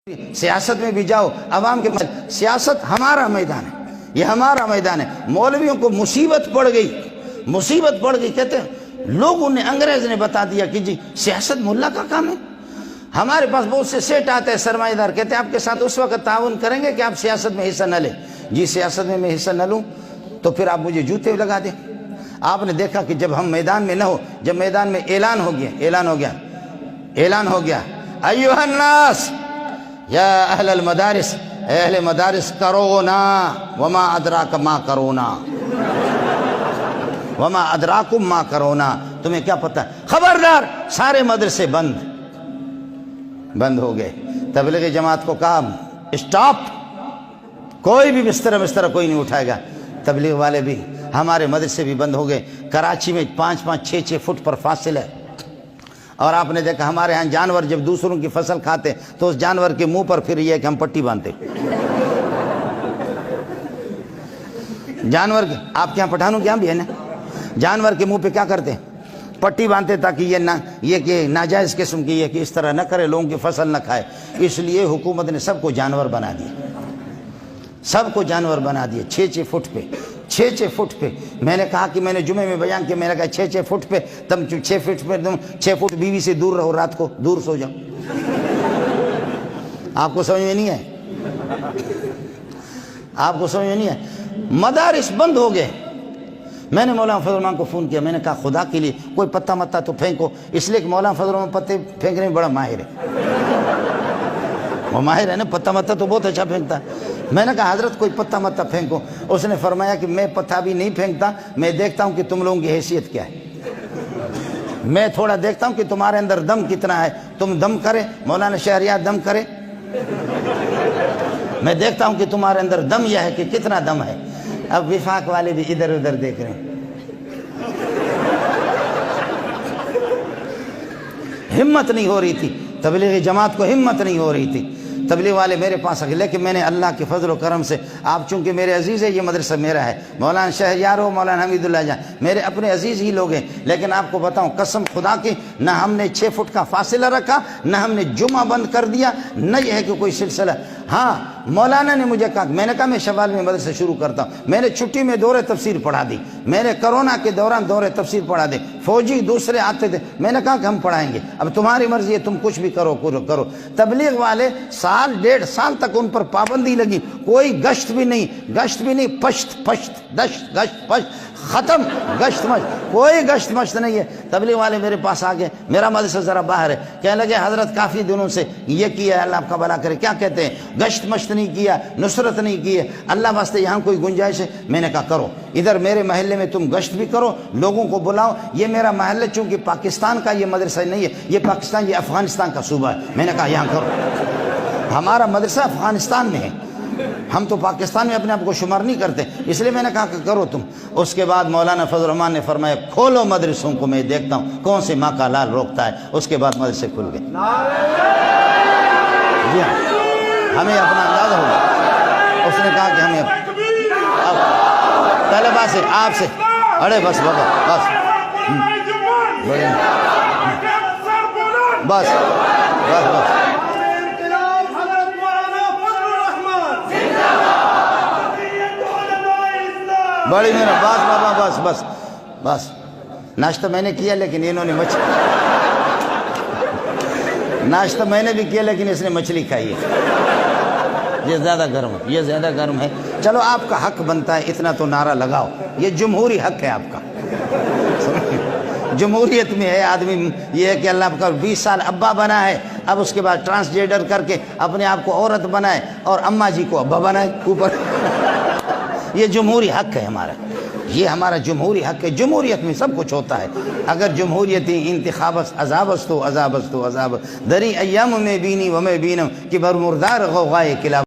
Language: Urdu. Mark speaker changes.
Speaker 1: سیاست میں بھی جاؤ، عوام کے سیاست ہمارا میدان ہے، یہ ہمارا میدان ہے۔ مولویوں کو مصیبت پڑ گئی، کہتے ہیں لوگوں نے، انگریز نے بتا دیا کہ جی سیاست ملا کا کام ہے۔ ہمارے پاس بہت سے سیٹ آتے ہیں سرمایہ دار، کہتے ہیں آپ کے ساتھ اس وقت تعاون کریں گے کہ آپ سیاست میں حصہ نہ لیں۔ جی سیاست میں حصہ نہ لوں تو پھر آپ مجھے جوتے لگا دیں۔ آپ نے دیکھا کہ جب ہم میدان میں نہ ہو، جب میدان میں اعلان ہو گیا ایھا الناس یا اہل المدارس، اہل مدارس کرونا وما ادراک ما کرونا، وما ادراکم ما کرونا، تمہیں کیا پتہ ہے؟ خبردار، سارے مدرسے بند ہو گئے۔ تبلیغی جماعت کو کہا اسٹاپ، کوئی بھی بستر کوئی نہیں اٹھائے گا۔ تبلیغ والے بھی، ہمارے مدرسے بھی بند ہو گئے۔ کراچی میں 5-5 6-6 فٹ پر فاصل ہے، اور آپ نے دیکھا ہمارے ہاں جانور جب دوسروں کی فصل کھاتے تو اس جانور کے منہ پر پھر یہ ہے کہ ہم پٹی باندھتے۔ جانور آپ کے ہاں پٹھانوں کے ہاں بھی ہے نا، جانور کے منہ پہ کیا کرتے ہیں؟ پٹی باندھتے تاکہ یہ کہ ناجائز قسم کی یہ کہ اس طرح نہ کرے، لوگوں کی فصل نہ کھائے۔ اس لیے حکومت نے سب کو جانور بنا دیا، 6-6 فٹ پہ، 6-6 فٹ پہ۔ میں نے کہا کہ میں نے جمعے میں بیان کیا، میں نے کہا 6-6 فٹ پہ تم 6 فٹ پہ تم 6 فٹ بیوی سے دور رہو، رات کو دور سو جاؤ۔ آپ کو سمجھ میں نہیں ہے؟ مدارس بند ہو گئے۔ میں نے مولانا فضل الرحمان کو فون کیا، میں نے کہا خدا کے لیے کوئی پتہ متا تو پھینکو، اس لیے کہ مولانا فضل الرحمان پتے پھینکنے میں بڑا ماہر ہے، وہ ماہر ہے نا، پتہ متا تو بہت اچھا پھینکتا ہے۔ میں نے کہا حضرت کوئی پتہ متا پھینکو۔ اس نے فرمایا کہ میں پتہ بھی نہیں پھینکتا، میں دیکھتا ہوں کہ تم لوگوں کی حیثیت کیا ہے، میں تھوڑا دیکھتا ہوں کہ تمہارے اندر دم کتنا ہے، تم دم کرے، مولانا شہریار دم کرے، میں دیکھتا ہوں کہ تمہارے اندر دم یہ ہے کہ کتنا دم ہے۔ اب وفاق والے بھی ادھر ادھر دیکھ رہے ہیں، ہمت نہیں ہو رہی تھی تبلیغی جماعت کو، ہمت نہیں ہو رہی تھی۔ تبلیغ والے میرے پاس آگے، لیکن میں نے اللہ کے فضل و کرم سے، آپ چونکہ میرے عزیز ہے، یہ مدرسہ میرا ہے، مولانا شہریار ہو، مولانا حمید اللہ جان میرے اپنے عزیز ہی لوگ ہیں، لیکن آپ کو بتاؤں قسم خدا کی، نہ ہم نے 6 فٹ کا فاصلہ رکھا، نہ ہم نے جمعہ بند کر دیا، نہ یہ ہے کہ کوئی سلسلہ۔ ہاں مولانا نے مجھے کہا، میں نے کہا میں شوال میں مدرسہ شروع کرتا ہوں، میں نے چھٹی میں دورہ تفسیر پڑھا دی، میں نے کرونا کے دوران دورہ تفسیر پڑھا دی، فوجی دوسرے آتے تھے، میں نے کہا کہ ہم پڑھائیں گے، اب تمہاری مرضی ہے، تم کچھ بھی کرو۔ تبلیغ والے 1.5 سال تک ان پر پابندی لگی، کوئی گشت بھی نہیں، گشت ختم، کوئی گشت مشت نہیں ہے۔ تبلیغ والے میرے پاس آ گئے، میرا مدرسہ ذرا باہر ہے، کہنے لگے حضرت کافی دنوں سے یہ کیا ہے، اللہ آپ کا بھلا کرے، کیا کہتے ہیں؟ گشت مشت نہیں کیا، نصرت نہیں کی ہے، اللہ واسطے یہاں کوئی گنجائش ہے؟ میں نے کہا کرو، ادھر میرے محلے میں تم گشت بھی کرو، لوگوں کو بلاؤ۔ یہ میرا محلہ چونکہ پاکستان کا یہ مدرسہ نہیں ہے، یہ پاکستان، یہ افغانستان کا صوبہ ہے، میں نے کہا یہاں کرو۔ ہمارا مدرسہ افغانستان میں ہے، ہم تو پاکستان میں اپنے آپ کو شمار نہیں کرتے، اس لیے میں نے کہا کہ کرو تم۔ اس کے بعد مولانا فضل الرحمان نے فرمایا کھولو مدرسوں کو، میں دیکھتا ہوں کون سے ماں کا لال روکتا ہے۔ اس کے بعد مدرسے کھل گئے۔ جی ہاں، ہمیں اپنا اندازہ ہوگا۔ اس نے کہا کہ ہمیں طلبا سے، آپ سے، ارے بس بابا بس بس بس بس بڑی میرا بس بابا بس بس بس۔ ناشتہ میں نے کیا لیکن انہوں نے ناشتہ میں نے بھی کیا لیکن اس نے مچھلی کھائی ہے، یہ زیادہ گرم ہے، چلو آپ کا حق بنتا ہے اتنا تو نعرہ لگاؤ، یہ جمہوری حق ہے آپ کا۔ جمہوریت میں ہے آدمی یہ ہے کہ اللہ کا 20 سال ابا بنا ہے، اب اس کے بعد ٹرانسجینڈر کر کے اپنے آپ کو عورت بنائے اور اماں جی کو ابا بنائے اوپر۔ یہ جمہوری حق ہے ہمارا، یہ ہمارا جمہوری حق ہے۔ جمہوریت میں سب کچھ ہوتا ہے۔ اگر جمہوریتی انتخابس عذابستو عذاب دری ایام میں بینی و میں بینم کہ برمردار غوغائے کلاب